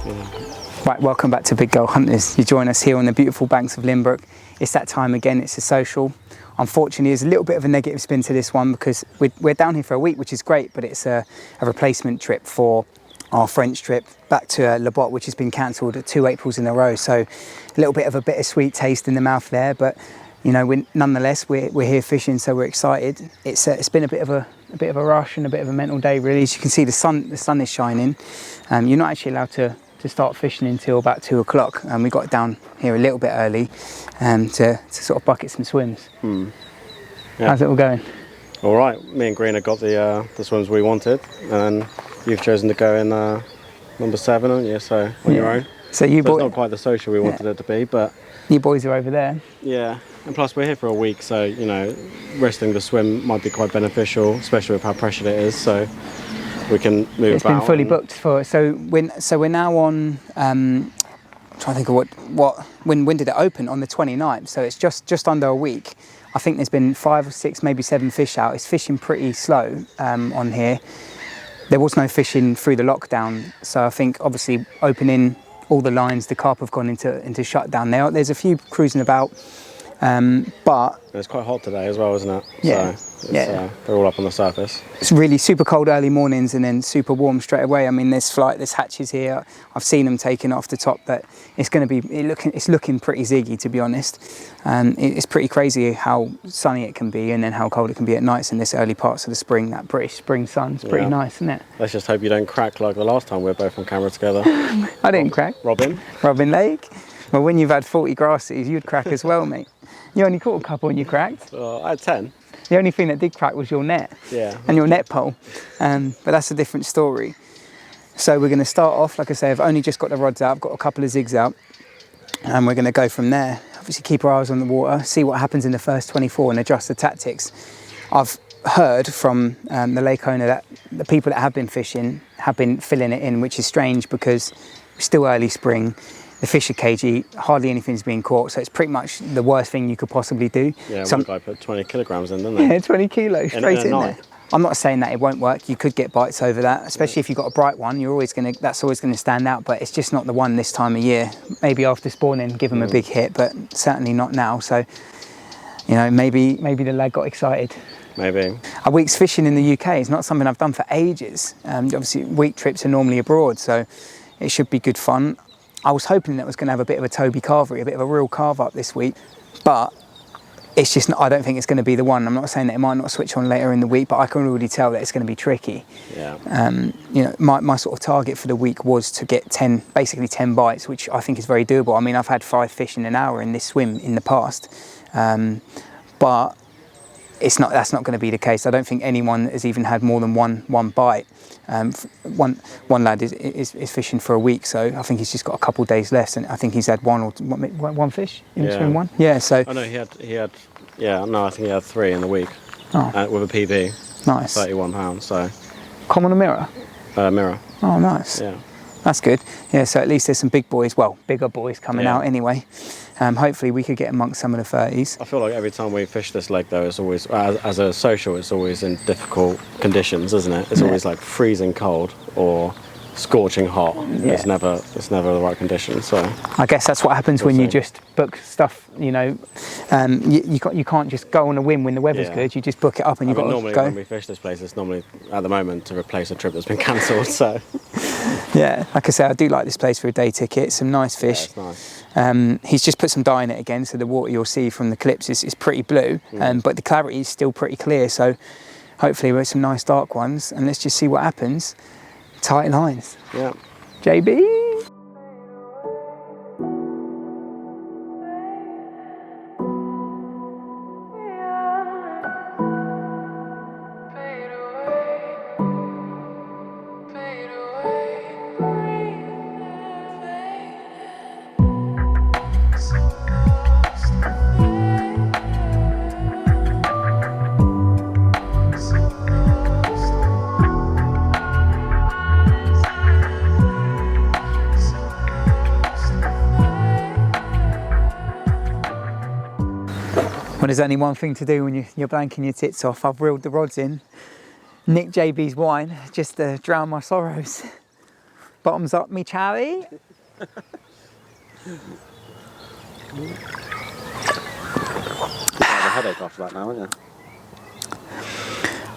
Right, welcome back to Big Girl Hunters. You join us here on the beautiful banks of Lin Brook. It's that time again, it's a social. Unfortunately, there's a little bit of a negative spin to this one because we're down here for a week, which is great, but it's a replacement trip for our French trip back to Le Botte, which has been cancelled at 2 Aprils in a row. So a little bit of a bittersweet taste in the mouth there, but you know, nonetheless, we're here fishing, so we're excited. It's been a bit of a rush and a bit of a mental day, really. As you can see, the sun is shining. You're not actually allowed to start fishing until about 2 o'clock, and we got down here a little bit early to sort of bucket some swims. Yeah. How's it all going? All right, me and Green have got the swims we wanted, and you've chosen to go in number 7, aren't you? So on your own. So it's not quite the social we wanted it to be, but you boys are over there. Yeah, and plus we're here for a week, so you know, resting the swim might be quite beneficial, especially with how pressured it is. So we can move it's about. It's been fully booked for. So we're now on. I'm trying to think of when did it open? On the 29th. So it's just under a week. I think there's been 5 or 6, maybe 7 fish out. It's fishing pretty slow on here. There was no fishing through the lockdown, so I think obviously opening all the lines, the carp have gone into shutdown. There's a few cruising about, but it's quite hot today as well, isn't it? Yeah, so they're all up on the surface. It's really super cold early mornings and then super warm straight away. I mean, there's hatches here. I've seen them taken off the top, but it's looking pretty ziggy, to be honest. It's pretty crazy how sunny it can be and then how cold it can be at nights in this early parts of the spring. That British spring sun's pretty nice, isn't it? Let's just hope you don't crack like the last time we were both on camera together. I didn't crack. Robin Lake. Well, when you've had 40 grasses, you'd crack as well, mate. You only caught a couple and you cracked. I had 10. The only thing that did crack was your net. Yeah. And your net pole. But that's a different story. So we're going to start off, like I say, I've only just got the rods out. I've got a couple of zigs out. And we're going to go from there. Obviously keep our eyes on the water, see what happens in the first 24 and adjust the tactics. I've heard from the lake owner that the people that have been fishing have been filling it in, which is strange because it's still early spring. The fish are cagey, hardly anything's being caught, so it's pretty much the worst thing you could possibly do. Yeah, one guy put 20 kilograms in, didn't they? Yeah, 20 kilos straight in there. I'm not saying that it won't work. You could get bites over that, especially if you've got a bright one. That's always gonna stand out, but it's just not the one this time of year. Maybe after spawning, give them a big hit, but certainly not now. So, you know, maybe the lad got excited. Maybe. A week's fishing in the UK is not something I've done for ages. Obviously, week trips are normally abroad, so it should be good fun. I was hoping that it was going to have a bit of a Toby carvery, a bit of a real carve up this week, but it's just I don't think it's going to be the one. I'm not saying that it might not switch on later in the week, but I can already tell that it's going to be tricky. Yeah. You know, my sort of target for the week was to get basically 10 bites, which I think is very doable. I mean, I've had 5 fish in an hour in this swim in the past, but that's not going to be the case. I don't think anyone has even had more than one bite. One lad is fishing for a week, so I think he's just got a couple of days left, and I think he's had one fish in between one. Yeah, so. Oh no, he had. Yeah, no, I think he had 3 in the week. Oh. With a PB. Nice. 31 pounds. So. Common or mirror? Mirror. Oh, nice. Yeah. That's good. Yeah, so at least there's some bigger boys coming out anyway. Hopefully we could get amongst some of the 30s. I feel like every time we fish this lake though, it's always, as a social, it's always in difficult conditions, isn't it? It's always like freezing cold or scorching hot. Yeah. It's never the right condition. So I guess that's what happens when you just book stuff. You know, you can't just go on a whim when the weather's good. You just book it up and you've got to go. Normally when we fish this place, it's normally at the moment to replace a trip that's been cancelled. So yeah, like I say, I do like this place for a day ticket. Some nice fish. Yeah, it's nice. He's just put some dye in it again, so the water you'll see from the clips is pretty blue, but the clarity is still pretty clear. So hopefully we're some nice dark ones, and let's just see what happens. Tight lines. Yeah. JB. Well, there's only one thing to do when you're blanking your tits off. I've reeled the rods in, nicked JB's wine, just to drown my sorrows. Bottoms up, me Charlie. Have a headache after that now, wouldn't you?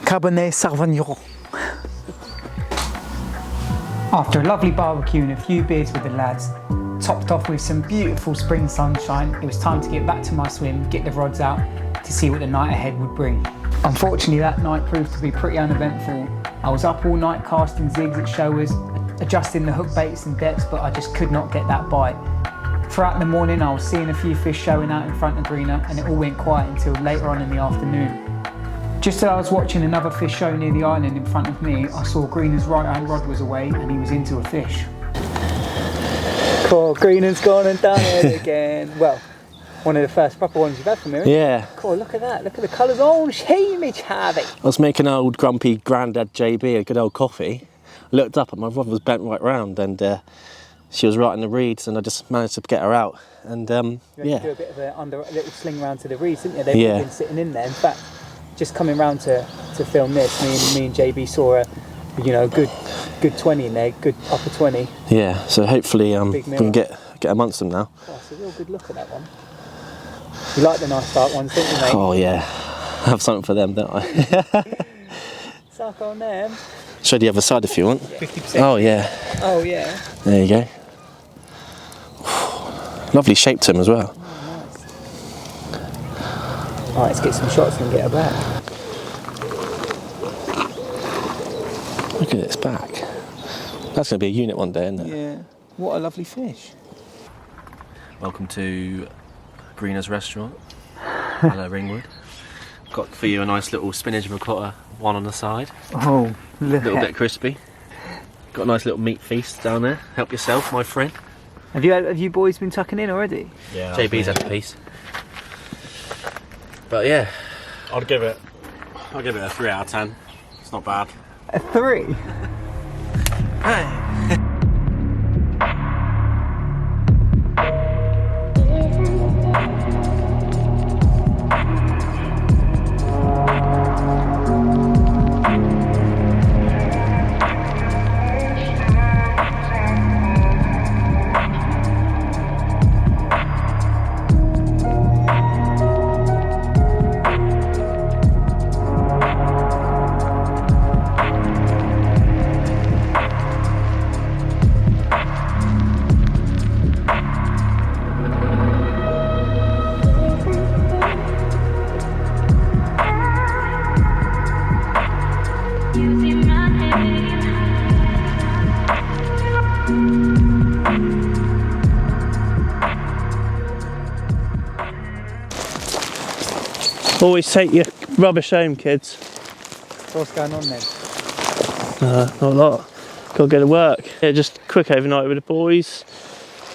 Cabernet Sauvignon. After a lovely barbecue and a few beers with the lads, topped off with some beautiful spring sunshine, it was time to get back to my swim, get the rods out to see what the night ahead would bring. Unfortunately, that night proved to be pretty uneventful. I was up all night casting zigs at showers, adjusting the hook baits and depths, but I just could not get that bite. Throughout the morning, I was seeing a few fish showing out in front of Greener, and it all went quiet until later on in the afternoon. Just as I was watching another fish show near the island in front of me, I saw Greener's right hand rod was away and he was into a fish. Cool, Greener's gone and done it again. Well, one of the first proper ones you've had from him. Yeah. Cool, look at that, look at the colours. Oh, shame, Charlie. I was making old grumpy granddad JB a good old coffee. I looked up and my rod was bent right round, and she was right in the reeds, and I just managed to get her out. And You yeah. had to do a bit of a little sling round to the reeds, didn't you? They've all been sitting in there. In fact, just coming round to film this, me and JB saw a good 20 in there, good upper 20. Yeah, so hopefully we can get amongst them now. Oh, it's a real good look at that one. You like the nice dark ones, don't you, mate? Oh yeah, I have something for them, don't I? Suck on them. Show the other side if you want. 50%. Oh yeah. Oh yeah. There you go. Lovely shape to them as well. Alright, let's get some shots and get her back. Look at its back. That's going to be a unit one day, isn't it? Yeah. What a lovely fish. Welcome to Greener's restaurant. Hello, Ringwood. Got for you a nice little spinach ricotta, one on the side. Oh, look. A little bit crispy. Got a nice little meat feast down there. Help yourself, my friend. Have you boys been tucking in already? Yeah. JB's had a piece. But yeah, I'll give it a 3 out of 10. It's not bad. A 3? Always take your rubbish home, kids. What's going on then? Not a lot. Got to go to work. Yeah, just quick overnight with the boys.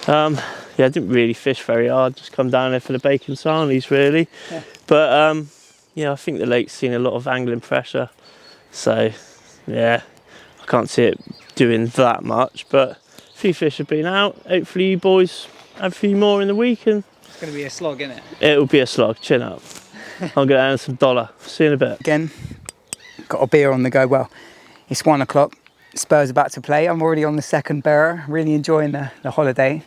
Yeah, I didn't really fish very hard. Just come down there for the bacon sarnies, really. Yeah. But yeah, I think the lake's seen a lot of angling pressure. So yeah, I can't see it doing that much. But a few fish have been out. Hopefully you boys have a few more in the week, and It's going to be a slog, isn't it? it'll be a slog. Chin up. I'll go down some dollar. See you in a bit. Again, got a beer on the go. Well, it's 1 o'clock. Spurs about to play. I'm already on the second bearer. Really enjoying the holiday.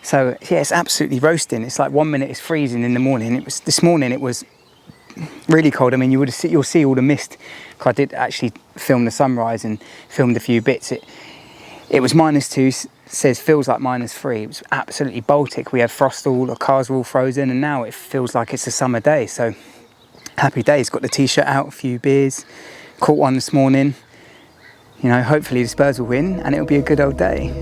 So yeah, it's absolutely roasting. It's like 1 minute it's freezing in the morning. This morning it was really cold. I mean, you'll see all the mist. I did actually film the sunrise and filmed a few bits. It was -2. Says feels like -3. It was absolutely Baltic. We had frost all, the cars were all frozen, and now it feels like it's a summer day. So happy days. Got the t-shirt out, a few beers, caught one this morning. You know, hopefully the Spurs will win and it'll be a good old day.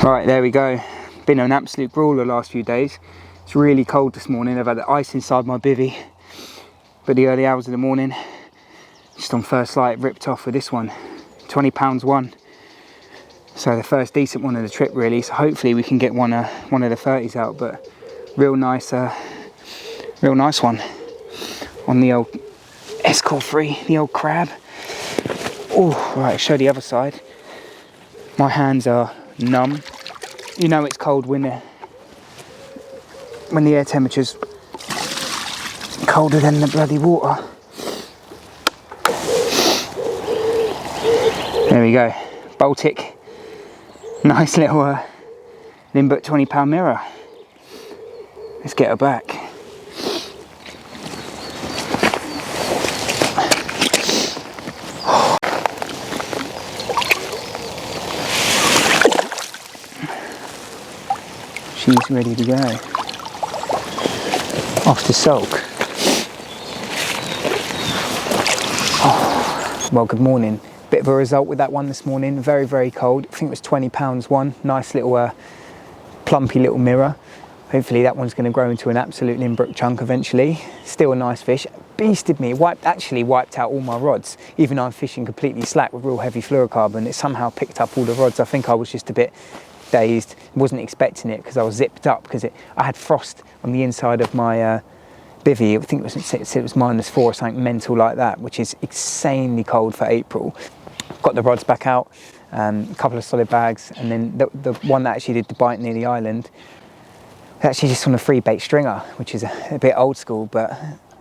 Right, there we go. Been an absolute brawler the last few days. It's really cold this morning. I've had the ice inside my bivvy. But the early hours of the morning, just on first light, ripped off with this one. 20 pounds one. So the first decent one of the trip really. So hopefully we can get one of the 30s out, but real nice one on the old Escort 3, the old crab. Oh, right, show the other side. My hands are numb. You know it's cold when the air temperature's colder than the bloody water. There we go, Baltic. Nice little Lin Brook £20 mirror. Let's get her back. She's ready to go. Off to sulk. Oh. Well, good morning. Bit of a result with that one this morning. Very, very cold. I think it was 20 pounds one. Nice little plumpy little mirror. Hopefully that one's going to grow into an absolute Lin Brook chunk eventually. Still a nice fish. Beasted me. Actually wiped out all my rods. Even though I'm fishing completely slack with real heavy fluorocarbon, it somehow picked up all the rods. I think I was just a bit dazed. Wasn't expecting it because I was zipped up because I had frost on the inside of my bivvy. I think it was -4 or something mental like that, which is insanely cold for April. Got the rods back out, a couple of solid bags, and then the one that actually did the bite near the island, actually just on a free bait stringer, which is a bit old school, but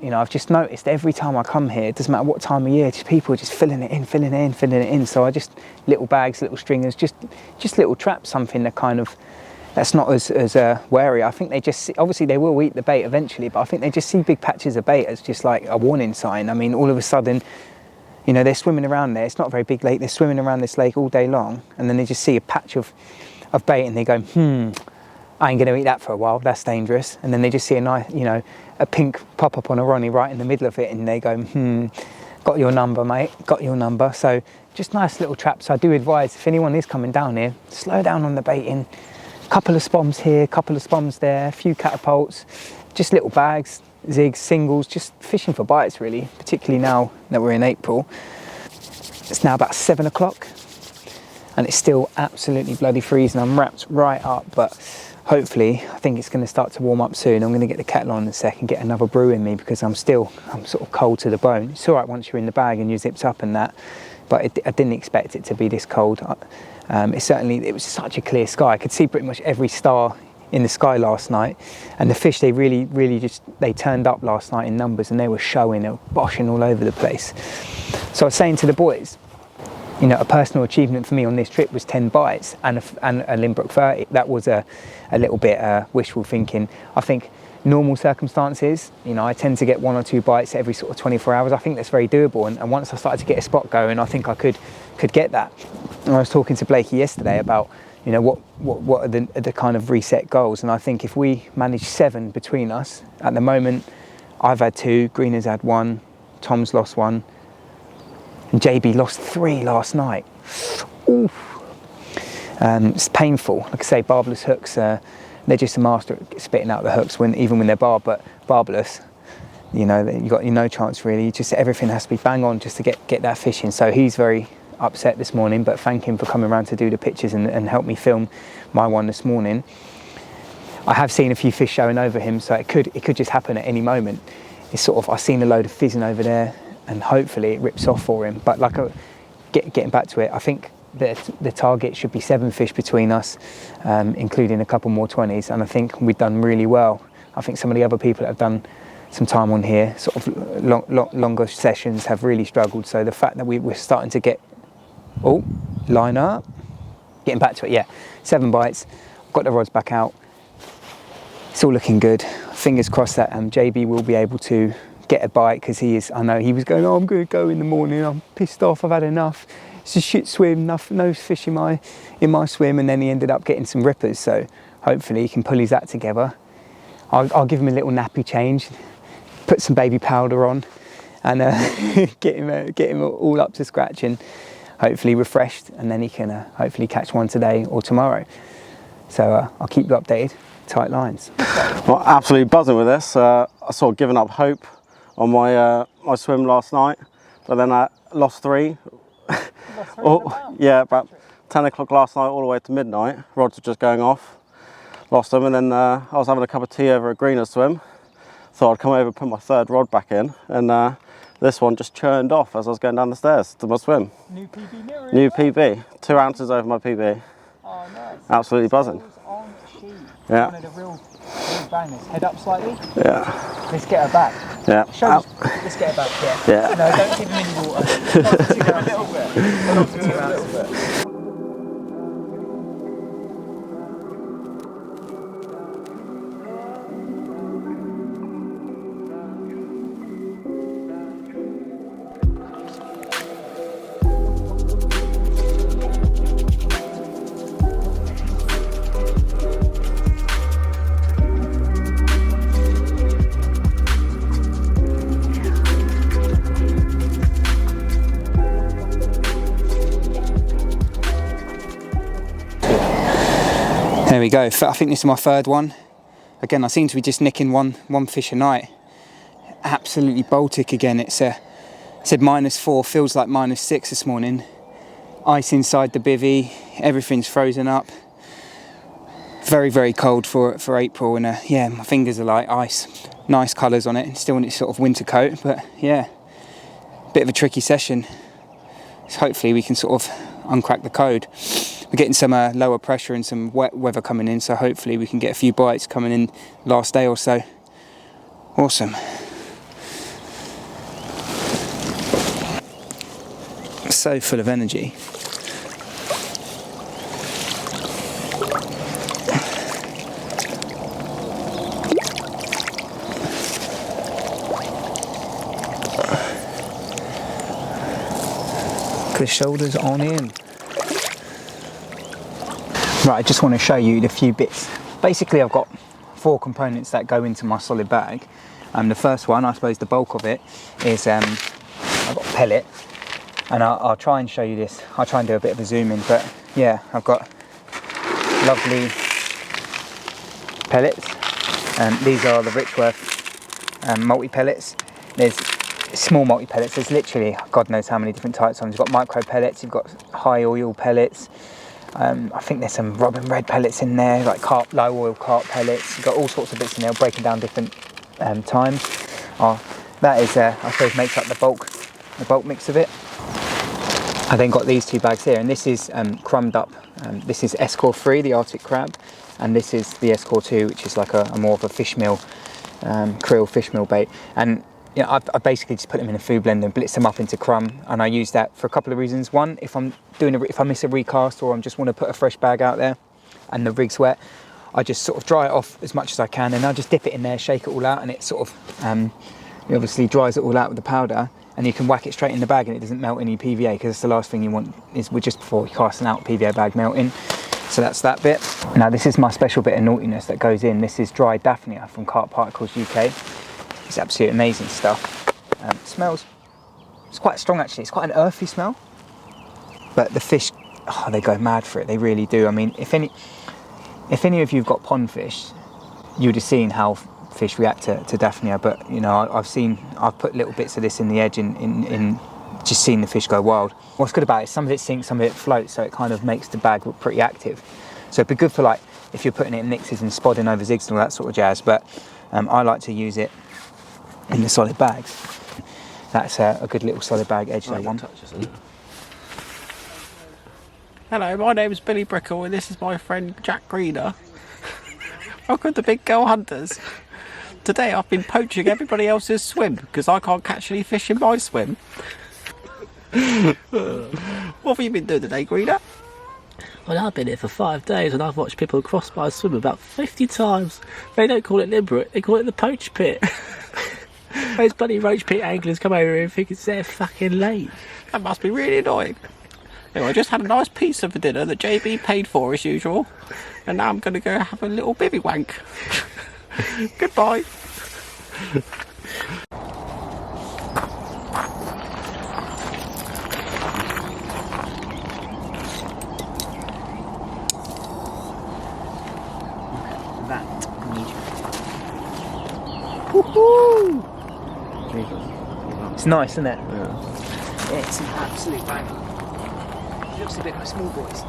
you know, I've just noticed every time I come here, it doesn't matter what time of year, just people are just filling it in. So I just, little bags, little stringers, just little traps, something that kind of, that's not as wary. I think they just see, obviously they will eat the bait eventually, but I think they just see big patches of bait as just like a warning sign. I mean, all of a sudden, you know, they're swimming around there. It's not a very big lake. They're swimming around this lake all day long, and then they just see a patch of bait, and they go, I ain't going to eat that for a while. That's dangerous. And then they just see a nice, you know, a pink pop up on a Ronnie right in the middle of it, and they go, got your number, mate. Got your number. So just nice little traps. I do advise if anyone is coming down here, slow down on the baiting. Couple of spoms here, couple of spoms there, a few catapults, just little bags, zigs, singles, just fishing for bites really, particularly now that we're in April. It's now about 7 o'clock and it's still absolutely bloody freezing. I'm wrapped right up, but hopefully I think it's going to start to warm up soon. I'm going to get the kettle on in a second, get another brew in me because I'm sort of cold to the bone. It's all right once you're in the bag and you're zipped up and that, but I didn't expect it to be this cold. It was such a clear sky. I could see pretty much every star in the sky last night, and the fish, they really they turned up last night in numbers, and they were showing, they were boshing all over the place. So I was saying to the boys, you know, a personal achievement for me on this trip was 10 bites and a Lin Brook 30. That was a little bit wishful thinking. I think normal circumstances, you know, I tend to get 1 or 2 bites every sort of 24 hours. I think that's very doable, and once I started to get a spot going, I think I could get that. And I was talking to Blakey yesterday about, you know, what are the kind of reset goals, and I think if we manage 7 between us, at the moment I've had 2, Green has had 1, Tom's lost 1, and JB lost 3 last night. Oof. It's painful. Like I say, barbless hooks, they're just a master at spitting out the hooks even when they're but barbless, you know, you got no chance really. Just everything has to be bang on just to get that fish in. So he's very upset this morning, but thank him for coming around to do the pictures and help me film my one this morning. I have seen a few fish showing over him, so it could just happen at any moment. It's sort of, I've seen a load of fizzing over there, and hopefully it rips off for him. But like getting back to it, I think the target should be 7 fish between us, including a couple more 20s, and I think we've done really well. I think some of the other people that have done some time on here, sort of longer sessions, have really struggled. So the fact that we're starting to get, line up, getting back to it, yeah, 7 bites, got the rods back out, it's all looking good. Fingers crossed that JB will be able to get a bite, because I know he was going, I'm going to go in the morning, I'm pissed off, I've had enough. It's a shit swim, no fish in my swim, and then he ended up getting some rippers, so hopefully he can pull his act together. I'll give him a little nappy change, put some baby powder on, and get him all up to scratch and hopefully refreshed, and then he can hopefully catch one today or tomorrow. So I'll keep you updated, tight lines. Well, absolutely buzzing with this. I sort of given up hope on my swim last night, but then I lost 3. Yeah, about 10 o'clock last night all the way to midnight. Rods were just going off. Lost them, and then I was having a cup of tea over a greener swim. Thought I'd come over and put my 3rd rod back in, and this one just churned off as I was going down the stairs to my swim. New PB mirror. New PB, 2 ounces over my PB. Oh, nice. Absolutely buzzing. On sheet. Yeah. One of the real bangers. Head up slightly. Yeah. Let's get her back. Yeah. Let's get her back. Yeah. Yeah. No, don't give him any water. Not for 2 ounces. Not for 2 ounces. There we go. I think this is my 3rd one. Again, I seem to be just nicking one fish a night. Absolutely Baltic again. It said -4, feels like -6 this morning. Ice inside the bivvy. Everything's frozen up. Very, very cold for April, and yeah, my fingers are like ice. Nice colours on it. Still in its sort of winter coat, but yeah, bit of a tricky session. So hopefully we can sort of uncrack the code. We're getting some lower pressure and some wet weather coming in, so hopefully we can get a few bites coming in last day or so. Awesome. So full of energy. The shoulders on in. Right, I just want to show you the few bits. Basically, I've got 4 components that go into my solid bag. The first one, I suppose the bulk of it, is I've got pellet, and I'll try and show you this. I'll try and do a bit of a zoom in, but yeah, I've got lovely pellets. These are the Richworth multi-pellets. There's small multi-pellets. There's literally God knows how many different types. You've got micro pellets, you've got high oil pellets. I think there's some robin red pellets in there, like carp, low oil carp pellets. You've got all sorts of bits in there, breaking down different times. That is, I suppose, makes up the bulk mix of it. I then got these 2 bags here, and this is crumbed up. This is Escort 3, the Arctic crab, and this is the Escort 2, which is like a more of a fish meal, krill fish meal bait. And yeah, I basically just put them in a food blender and blitz them up into crumb, and I use that for a couple of reasons. One, if I miss a recast or I just want to put a fresh bag out there and the rig's wet, I just sort of dry it off as much as I can, and I just dip it in there, shake it all out, and it sort of it obviously dries it all out with the powder, and you can whack it straight in the bag and it doesn't melt any PVA, because that's the last thing you want is just before casting out PVA bag melting. So that's that bit. Now this is my special bit of naughtiness that goes in. This is dried Daphnia from Carp Particles UK. It's absolutely amazing stuff. It smells, it's quite strong actually. It's quite an earthy smell, but the fish, they go mad for it. They really do. I mean, if any of you've got pond fish, you'd have seen how fish react to Daphnia. But you know, I've put little bits of this in the edge in just seeing the fish go wild. What's good about it is some of it sinks, some of it floats, so it kind of makes the bag look pretty active. So it'd be good for like if you're putting it in mixes and spodding over zigs and all that sort of jazz. But I like to use it in the solid bags. That's a good little solid bag edge, that one. Hello, my name is Billy Brickle and this is my friend Jack Greener. Welcome to Big Girl Hunters. Today I've been poaching everybody else's swim because I can't catch any fish in my swim. What have you been doing today, Greener? Well, I've been here for 5 days and I've watched people cross my swim about 50 times. They don't call it Lin Brook, they call it the poach pit. Those bloody roach pit anglers come over here and think it's their fucking lake. That must be really annoying. Anyway, I just had a nice pizza for dinner that JB paid for as usual, and now I'm going to go have a little bibby wank. Goodbye. It's nice, isn't it? Yeah. It's an absolute banger. It looks a bit like small boys.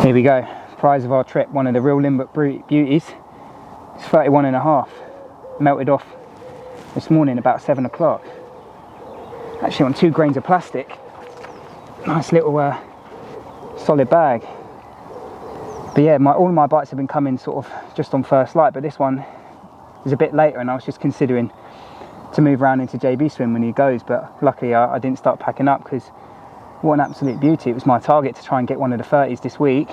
Here we go, prize of our trip, one of the real Lin Brook beauties. It's 31.5, melted off this morning about 7 o'clock. Actually on 2 grains of plastic. Nice little solid bag. But yeah, all of my bites have been coming sort of just on first light, but this one is a bit later and I was just considering to move around into JB swim when he goes, but luckily I didn't start packing up because what an absolute beauty. It was my target to try and get one of the 30s this week.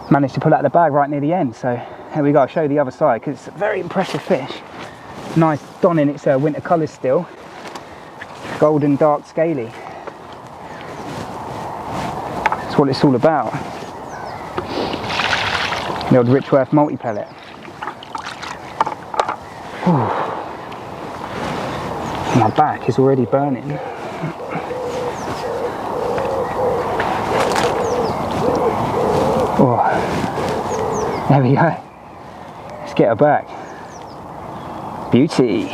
Managed to pull out the bag right near the end, so here we go. I'll show you the other side because it's a very impressive fish. Nice, donning its winter colours still. Golden dark scaly. That's what it's all about. The old Richworth multi-pellet. My back is already burning. Oh, there we go. Let's get her back. Beauty.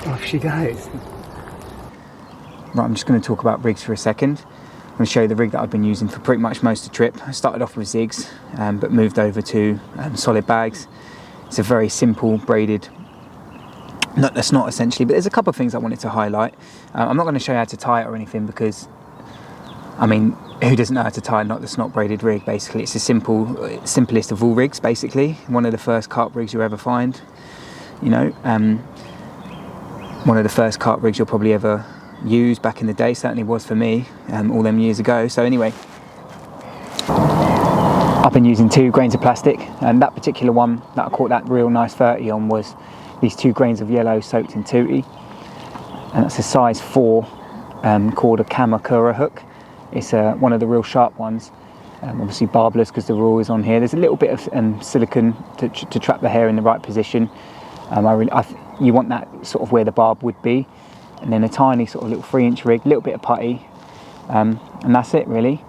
Off she goes. Right, I'm just going to talk about rigs for a second. I'm going to show you the rig that I've been using for pretty much most of the trip. I started off with zigs, but moved over to solid bags. It's a very simple braided, that's not essentially, but there's a couple of things I wanted to highlight. I'm not going to show you how to tie it or anything because, I mean, who doesn't know how to tie not the snot braided rig, basically. It's the simplest of all rigs, basically. One of the first carp rigs you'll ever find, you know. One of the first carp rigs you'll probably ever use back in the day, certainly was for me all them years ago. So anyway, I've been using 2 grains of plastic, and that particular one that I caught that real nice 30 on was these 2 grains of yellow soaked in tooty, and that's a size 4 called a Kamakura hook. It's one of the real sharp ones, obviously barbless because the rule is on here. There's a little bit of silicone to trap the hair in the right position. You want that sort of where the barb would be, and then a tiny sort of little 3-inch rig, a little bit of putty, and that's it really.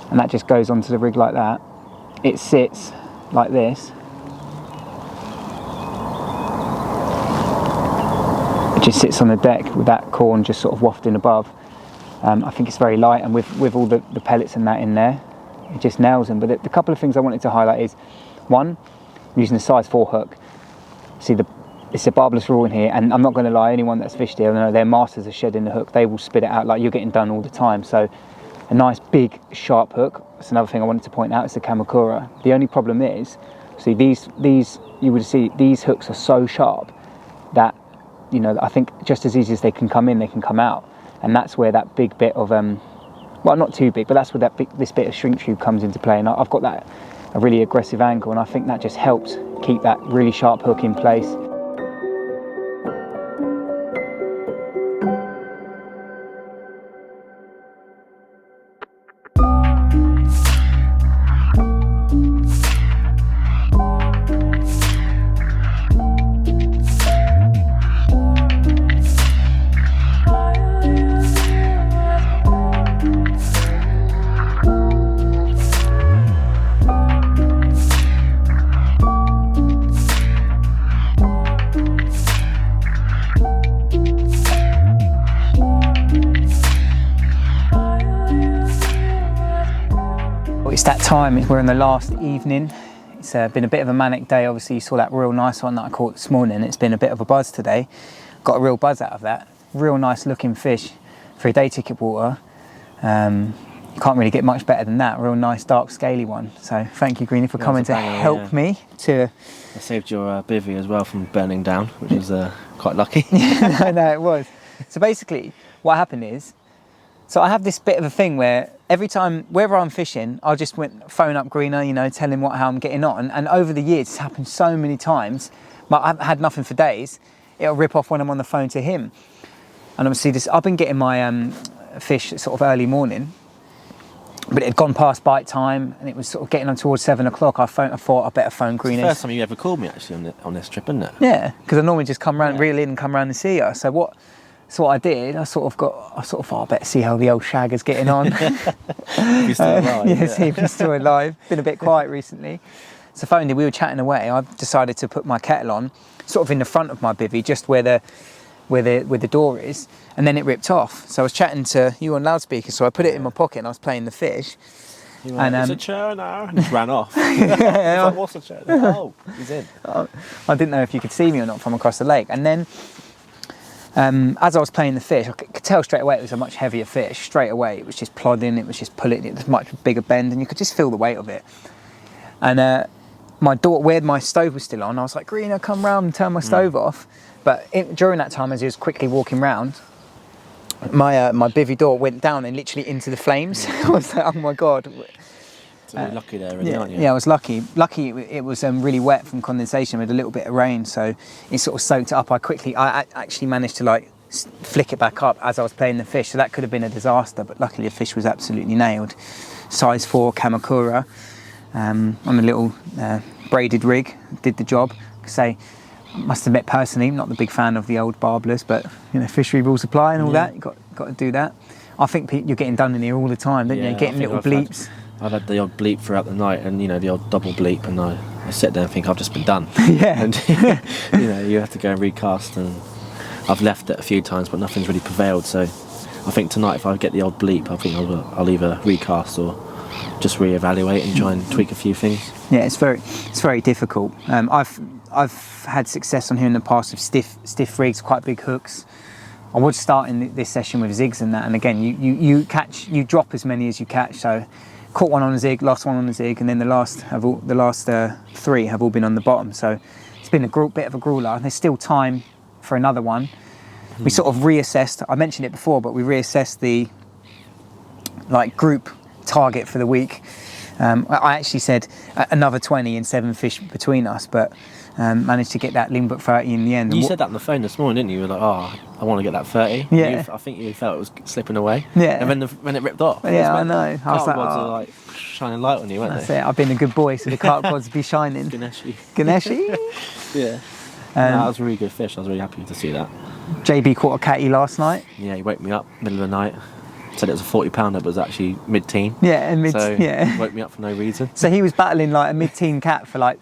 And that just goes onto the rig like that. It sits like this. It just sits on the deck with that corn just sort of wafting above. I think it's very light, and with all the pellets and that in there, it just nails them. But the couple of things I wanted to highlight is, one, I'm using a size 4 hook. See, it's a barbless rule in here, and I'm not going to lie, anyone that's fished here, I know they're masters of shedding the hook. They will spit it out like you're getting done all the time. So a nice big sharp hook. That's another thing I wanted to point out. It's the Kamakura. The only problem is, see, these you would see these hooks are so sharp that, you know, I think just as easy as they can come in, they can come out, and that's where that big bit of well, not too big, but that's where this bit of shrink tube comes into play. And I've got that a really aggressive angle, and I think that just helps keep that really sharp hook in place. It's that time, we're in the last evening. It's been a bit of a manic day. Obviously you saw that real nice one that I caught this morning. It's been a bit of a buzz today. Got a real buzz out of that. Real nice looking fish for a day ticket water. You can't really get much better than that. Real nice dark scaly one. So thank you, Greenie, for coming to help me. I saved your bivvy as well from burning down, which is quite lucky. No, it was. So basically, what happened is, so I have this bit of a thing where every time, wherever I'm fishing, I'll just phone up Greener, tell him how I'm getting on. And over the years, it's happened so many times, but I've had nothing for days. It'll rip off when I'm on the phone to him. And obviously I've been getting my fish sort of early morning, but it had gone past bite time and it was sort of getting on towards 7 o'clock. I thought I better phone Greener. It's the first time you ever called me actually on this trip, isn't it? Yeah, because I normally just come round, reel in and come round and see you. So what I did, I thought I better see how the old shagger's getting on. He's still alive. See if he's still alive. Been a bit quiet recently. So phoned him, we were chatting away. I decided to put my kettle on, sort of in the front of my bivvy, just where the door is, and then it ripped off. So I was chatting to you on loudspeaker, so I put it in my pocket and I was playing the fish. It's a churner. And just ran off. I was like, what's a churner? Oh, he's in. I didn't know if you could see me or not from across the lake. And then as I was playing the fish, I could tell straight away it was a much heavier fish. Straight away, it was just plodding, it was just pulling, it was a much bigger bend, and you could just feel the weight of it. And my door, where my stove was still on, I was like, Greener, come round and turn my stove off. But during that time, as he was quickly walking round, my bivvy door went down and literally into the flames. I was like, oh my God. So you're lucky there, really, aren't you? Yeah, I was lucky. Lucky it was really wet from condensation with a little bit of rain, so it sort of soaked it up. I actually managed to flick it back up as I was playing the fish, so that could have been a disaster, but luckily the fish was absolutely nailed. Size 4 Kamakura on a little braided rig, did the job. I must admit personally, I'm not the big fan of the old barbless, but fishery rules apply and all that. You've got to do that. I think you're getting done in here all the time, don't you? Getting little bleeps. I've had the odd bleep throughout the night, and the odd double bleep, and I sit there and think I've just been done. Yeah. And you have to go and recast, and I've left it a few times, but nothing's really prevailed. So I think tonight, if I get the odd bleep, I think I'll either recast or just reevaluate and try and tweak a few things. Yeah, it's very difficult. I've had success on here in the past with stiff rigs, quite big hooks. I was starting this session with zigs and that, and again, you drop as many as you catch. So caught one on a zig, lost one on a zig, and then the last 3 have all been on the bottom. So it's been a bit of a grueler. There's still time for another one. We sort of reassessed. I mentioned it before, but we reassessed the group target for the week. I actually said another 20 and 7 fish between us, but managed to get that Lin Brook 30 in the end. You said that on the phone this morning, didn't you? You were like, I want to get that 30. Yeah. I think you felt it was slipping away. Yeah. And then when it ripped off. Yeah, I know. I was Carp like, rods are shining light on you, weren't that's they? it. I've been a good boy, so the carp rods be shining. Ganeshi. Yeah. That was a really good fish. I was really happy to see that. JB caught a catty last night. Yeah, he woke me up middle of the night. Said it was a 40-pounder, but it was actually mid-teen. Yeah, and He woke me up for no reason. So he was battling a mid-teen cat for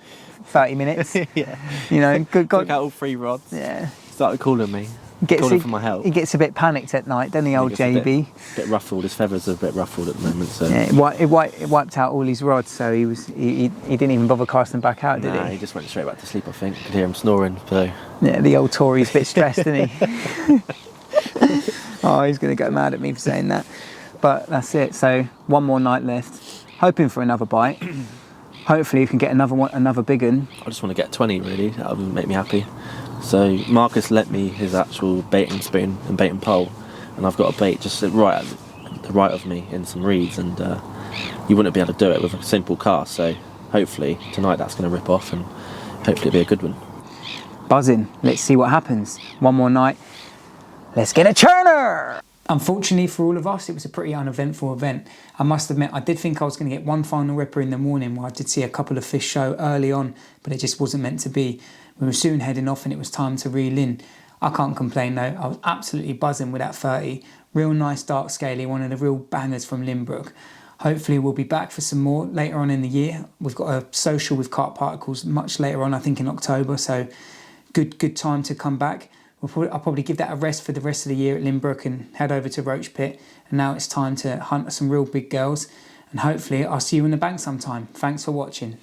30 minutes. Yeah. Good. Took out all 3 rods. Yeah. Started calling me. Calling for my help. He gets a bit panicked at night, doesn't he, old JB? A bit ruffled. His feathers are a bit ruffled at the moment. So. Yeah, it wiped out all his rods, so he didn't even bother casting back out, did he? He just went straight back to sleep, I think. Could hear him snoring. So. Yeah, the old Tory's a bit stressed, isn't he? Oh, he's going to go mad at me for saying that. But that's it. So 1 more night left. Hoping for another bite. Hopefully you can get another big one. I just want to get 20 really. That would make me happy. So Marcus lent me his actual baiting spoon and baiting pole, and I've got a bait just right at the right of me in some reeds, and you wouldn't be able to do it with a simple cast. So hopefully tonight that's going to rip off, and hopefully it'll be a good one. Buzzing. Let's see what happens. 1 more night. Let's get a churner! Unfortunately for all of us, it was a pretty uneventful event. I must admit, I did think I was going to get one final ripper in the morning, where I did see a couple of fish show early on, but it just wasn't meant to be. We were soon heading off and it was time to reel in. I can't complain though, I was absolutely buzzing with that 30. Real nice dark scaly, one of the real bangers from Lin Brook. Hopefully we'll be back for some more later on in the year. We've got a social with Carp Particles much later on, I think in October, so good time to come back. I'll probably give that a rest for the rest of the year at Lin Brook and head over to Roach Pit. And now it's time to hunt some real big girls. And hopefully I'll see you in the bank sometime. Thanks for watching.